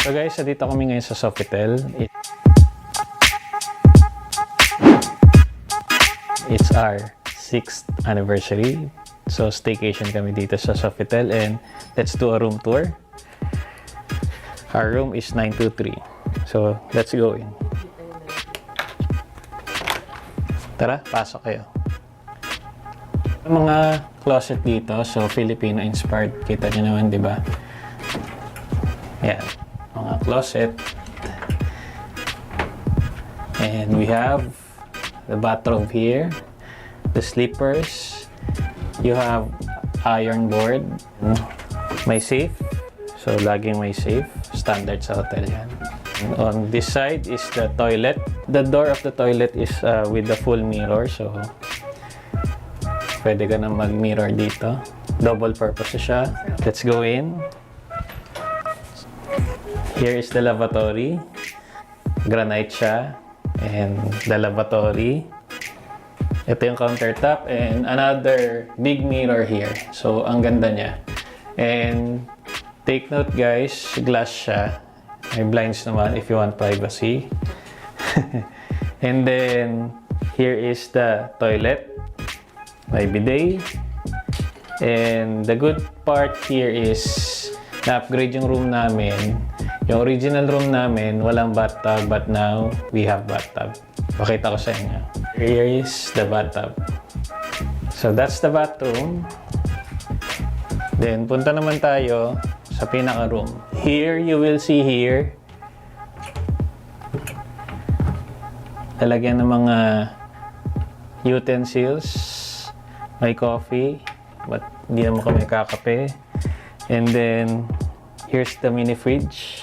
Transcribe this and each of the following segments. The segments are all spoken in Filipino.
So guys, dito kami ngayon sa SOFITEL. It's our 6th anniversary. So staycation kami dito sa SOFITEL and let's do a room tour. Our room is 923. So let's go in. Tara, pasok kayo. Mga closet dito, so Filipino inspired. Kita nyo naman, di ba? Yan, mga closet. And we have the bathroom here, the sleepers. You have iron board. May safe. So laging may safe. Standard sa hotel yan. And on this side is the toilet. The door of the toilet is with the full mirror. So pwede ka na mag-mirror dito. Double purpose siya. Let's go in. Here is the lavatory. Granite siya. And the lavatory. Ito yung countertop. And another big mirror here. So, ang ganda niya. And take note guys, glass siya. May blinds naman if you want privacy. And then, here is the toilet. May bidet. And the good part here is na-upgrade yung room namin. Yung original room namin, walang bathtub, but now we have bathtub. Pakita ko sa inyo. Here is the bathtub. So that's the bathroom. Then punta naman tayo sa pinaka-room. Here you will see here lalagyan ng mga utensils. May coffee, but hindi naman kami kakape. And then, here's the mini fridge.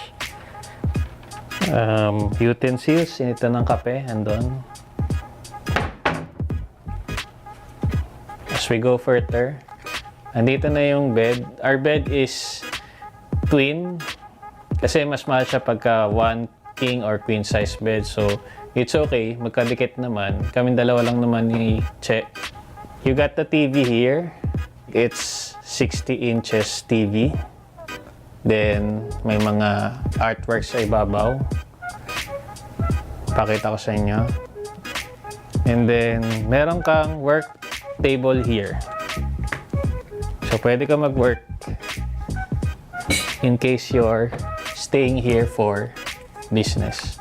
Utensils, ito ng kape, andun. As we go further, andito na yung bed. Our bed is twin. Kasi mas mahal siya pagka one king or queen size bed. So, it's okay. Magkadikit naman. Kaming dalawa lang naman ni Che. You got the TV here. It's 60 inches TV. Then, may mga artworks sa ibabaw. Pakita ko sa inyo. And then, meron kang work table here. So, pwede ka mag-work in case you're staying here for business.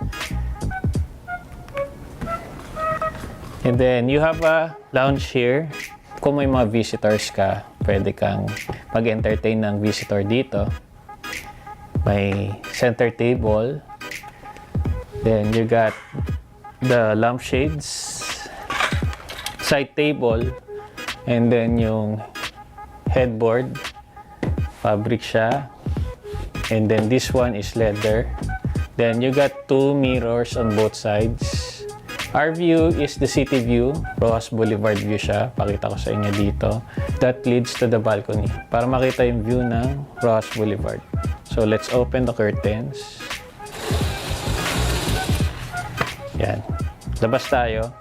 And then, you have a lounge here. Kung may mga visitors ka, pwede kang mag-entertain ng visitor dito. May center table. Then, you got the lampshades. Side table. And then, yung headboard. Fabric siya. And then, this one is leather. Then, you got two mirrors on both sides. Our view is the city view. Rojas Boulevard view siya. Pakita ko sa inyo dito. That leads to the balcony. Para makita yung view ng Rojas Boulevard. So, let's open the curtains. Yan. Labas tayo.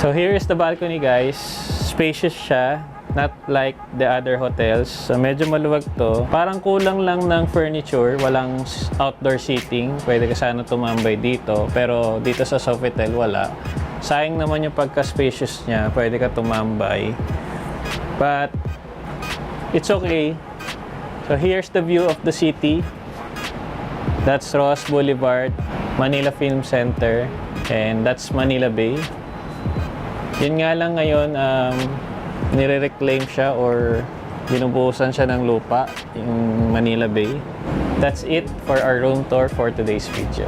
So, here is the balcony guys. Spacious siya. Not like the other hotels. So, medyo maluwag to. Parang kulang lang ng furniture. Walang outdoor seating. Pwede ka sana tumambay dito. Pero dito sa SOFITEL, wala. Sayang naman yung pagka-spacious niya. Pwede ka tumambay. But, it's okay. So, here's the view of the city. That's Rojas Boulevard, Manila Film Center. And that's Manila Bay. Yun nga lang ngayon, nire-reclaim siya or binubuhusan siya ng lupa, yung Manila Bay. That's it for our room tour for today's video.